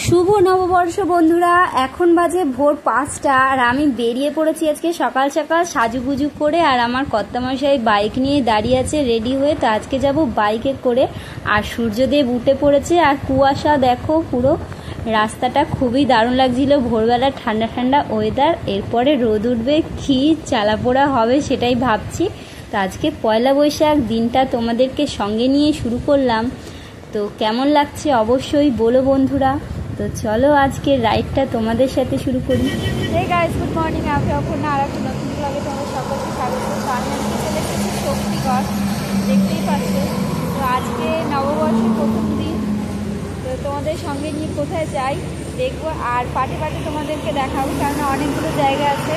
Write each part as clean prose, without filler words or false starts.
শুভ নববর্ষ বন্ধুরা। এখন বাজে ভোর 5টা আর আমি বেরিয়ে পড়েছি আজকে সকাল সকাল সাজুগুজু করে। আর আমার কর্তামশাই বাইক নিয়ে দাঁড়িয়ে আছে রেডি হয়ে। তো আজকে যাব বাইকে করে। আর সূর্যদেব উঠে পড়েছে আর কুয়াশা দেখো পুরো রাস্তাটা, খুবই দারুণ লাগছিল। ভোরবেলা ঠান্ডা ঠান্ডা ওয়েদার, এরপরে রোদ উঠবে, কি চালাপোড়া হবে সেটাই ভাবছি। তো আজকে পয়লা বৈশাখ দিনটা তোমাদেরকে সঙ্গে নিয়ে শুরু করলাম। তো কেমন লাগছে অবশ্যই বলো বন্ধুরা। তো চলো আজকে রাইডটা তোমাদের সাথে শুরু করি। Hey guys, good morning. আমি অপর্ণা, আর একটা নতুন ব্লগে তোমাদের সকলকে স্বাগত। আমি চলে এসেছি শক্তিগড়, দেখতেই পাচ্ছ। তো আজকে নববর্ষের প্রথম দিন। তো তোমাদের সঙ্গে নিয়ে কোথায় যাই দেখবো, আর পাটে পাটে তোমাদেরকে দেখাবো, কারণ অনেকগুলো জায়গা আছে।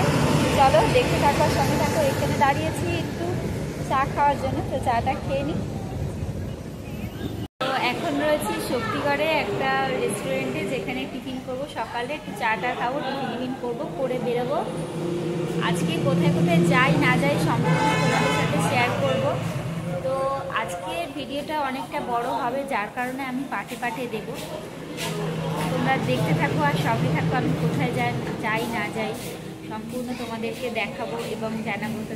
চলো দেখতে থাকো, সঙ্গে থাকো। এখানে দাঁড়িয়েছি একটু চা খাওয়ার জন্য, তো চাটা খেয়ে নিই। এখন রয়েছি শক্তিগড়ে একটা রেস্টুরেন্টে, যেখানে টিফিন করব। সকালে একটু চাটা খাবো, টিফিন করবো, করে বেরোবো। আজকে কোথায় কোথায় যাই না যাই সম্পূর্ণ তোমাদের সাথে শেয়ার করব। তো আজকের ভিডিওটা অনেকটা বড় হবে, যার কারণে আমি পাটে পাটে দেবো। তোমরা দেখতে থাকো আর সঙ্গে থাকো, আমি কোথায় যাই না যাই সম্পূর্ণ তোমাদেরকে দেখাবো এবং জানাবো। তো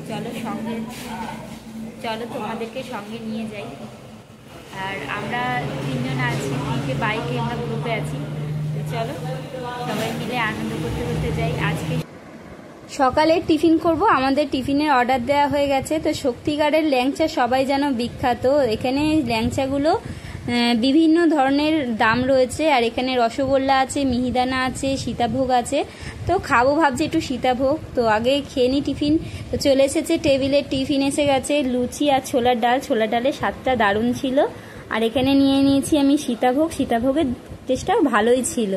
চলো তোমাদেরকে সঙ্গে নিয়ে যাই। আর আমরা তিনজন আছি, তিনটে বাইকে আমরা গ্রুপে আছি। তো চলো সবাই মিলে আনন্দ করতে করতে যাই। আজকে সকালে টিফিন করব। আমাদের টিফিনের অর্ডার দেওয়া হয়ে গেছে। তো শক্তিগড়ের ল্যাংচা সবাই যেন বিখ্যাত। এখানে ল্যাংচাগুলো বিভিন্ন ধরনের দাম রয়েছে। আর এখানে রসগোল্লা আছে, মিহিদানা আছে, সীতাভোগ আছে। তো খাবো ভাবছি একটু সীতাভোগ। তো আগে খেয়ে নিই টিফিন। তো চলে এসেছে টেবিলে, টিফিন এসে গেছে, লুচি আর ছোলার ডাল। ছোলার ডালের স্বাদটা দারুণ ছিল। আর এখানে নিয়ে নিয়েছি আমি সীতাভোগ। সীতাভোগের টেস্টটাও ভালোই ছিল।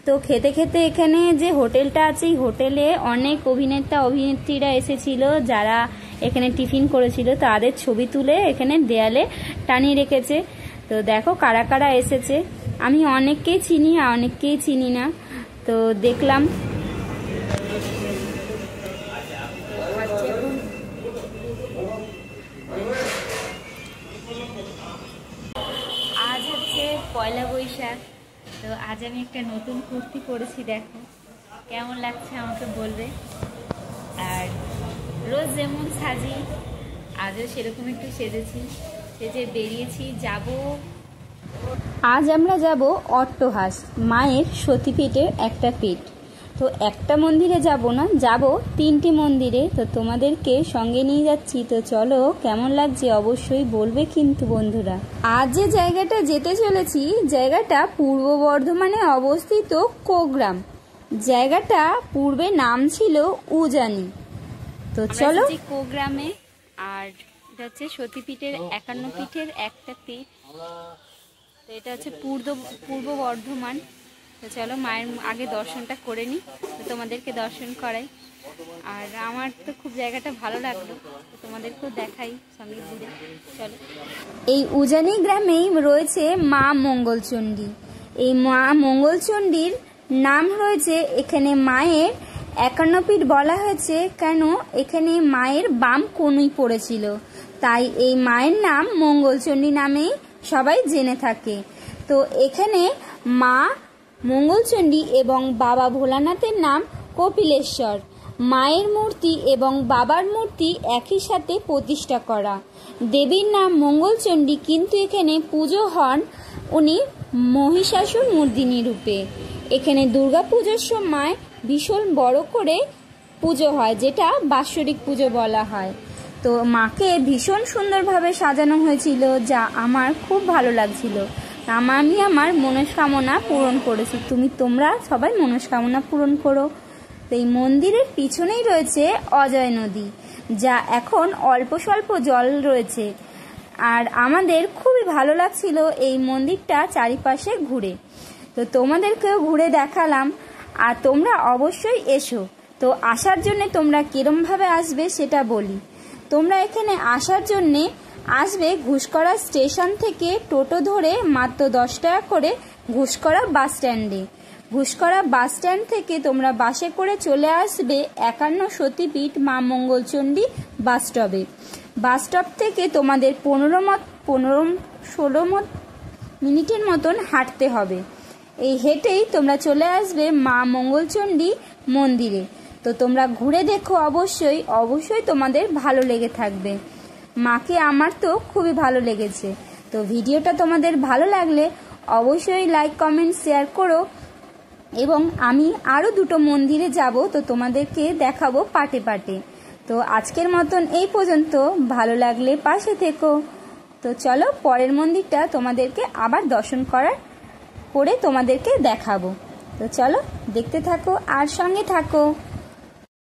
তো খেতে খেতে এখানে যে হোটেলটা আছে, এই হোটেলে অনেক অভিনেতা অভিনেত্রীরা এসেছিল, যারা এখানে টিফিন করেছিল। তাদের ছবি তুলে এখানে দেয়ালে টানিয়ে রেখেছে। তো দেখো কারা কারা এসেছে। আমি অনেককেই চিনি আর অনেককেই চিনি না। তো দেখলাম আজ হচ্ছে পয়লা বৈশাখ। তো আজ আমি একটা নতুন কুর্তি পরেছি, দেখো কেমন লাগছে আমাকে বলবে। আর রোজ যেমন সাজি, আজও সেরকম একটু সেজেছি, সেজে বেরিয়েছি যাব। আজ আমরা যাব অট্টহাস, মায়ের সতীপীঠের একটা পীঠ। তো একটা মন্দিরে যাব না, যাব 3টি মন্দিরে। তো তোমাদেরকে সঙ্গে নিয়ে যাচ্ছি। তো চলো কেমন লাগছে অবশ্যই বলবে কিন্তু বন্ধুরা। আজ যে জায়গাটা যেতে চলেছি, জায়গাটা পূর্ব বর্ধমানে অবস্থিত কোগ্রাম। জায়গাটা পূর্বে নাম ছিল উজানি। তো চলো কোগ্রামে। আর এটা হচ্ছে সতীপীঠের 51 পীঠের একটা পীঠ। তো এটা হচ্ছে পূর্ব বর্ধমান। তো চলো মায়ের আগে দর্শনটা করে নিই, তো তোমাদেরকে দর্শন করাই। আর আমার তো খুব জায়গাটা ভালো লাগলো, তো তোমাদেরকেও দেখাই সঙ্গে ঘুরে। চলো। এই উজানি গ্রামেই রয়েছে মা মঙ্গলচণ্ডী। এই মা মঙ্গলচণ্ডীর নাম রয়েছে এখানে মায়ের 51 পীঠ বলা হয়েছে, কেন এখানে মায়ের বাম কনুই পড়েছিল, তাই এই মায়ের নাম মঙ্গলচণ্ডী নামেই সবাই জেনে থাকে। তো এখানে মা মঙ্গলচণ্ডী এবং বাবা ভোলানাথের নাম কপিলেশ্বর। মায়ের মূর্তি এবং বাবার মূর্তি একই সাথে প্রতিষ্ঠা করা। দেবীর নাম মঙ্গলচণ্ডী, কিন্তু এখানে পুজো হন উনি মহিষাসুর মর্দিনী রূপে। এখানে দুর্গা পুজোর সময় ভীষণ বড় করে পুজো হয়, যেটা বাৎসরিক পুজো বলা হয়। তো মাকে ভীষণ সুন্দরভাবে সাজানো হয়েছিল, যা আমার খুব ভালো লাগছিল। আমি আমার মনস্কামনা পূরণ করেছি। তোমরা সবাই মনস্কামনা পূরণ করো। তো এই মন্দিরের পিছনেই রয়েছে অজয় নদী, যা এখন অল্প স্বল্প জল রয়েছে। আর আমাদের খুবই ভালো লাগছিল এই মন্দিরটা চারিপাশে ঘুরে। তো তোমাদেরকেও ঘুরে দেখালাম। আর তোমরা অবশ্যই এসো। তো আসার জন্যে তোমরা কিরমভাবে আসবে সেটা বলি। তোমরা এখানে আসার জন্যে আসবে ঘুষকরা স্টেশন থেকে টোটো ধরে মাত্র 10 টাকা করে ঘুষকরা বাস স্ট্যান্ডে। ঘুষকরা বাস স্ট্যান্ড থেকে তোমরা বাসে করে চলে আসবে 51 সতীপীঠ মা মঙ্গলচণ্ডী বাস স্টপে। বাস স্টপ থেকে তোমাদের 15-16 মিনিটের মতন হাঁটতে হবে। এই হেঁটেই তোমরা চলে আসবে মা মঙ্গলচণ্ডী মন্দিরে। তো তোমরা ঘুরে দেখো, অবশ্যই তোমাদের ভালো লেগে থাকবে। মাকে আমার তো খুবই ভালো লেগেছে। তো ভিডিওটা তোমাদের ভালো লাগলে অবশ্যই লাইক কমেন্ট শেয়ার করো, এবং আমি আরও 2টো মন্দিরে যাব, তো তোমাদেরকে দেখাবো পাটে পাটে। তো আজকের মতন এই পর্যন্ত, ভালো লাগলে পাশে থেকো। তো চলো পরের মন্দিরটা তোমাদেরকে আবার দর্শন করে তোমাদেরকে দেখাবো। তো চলো দেখতে থাকো আর সঙ্গে থাকো।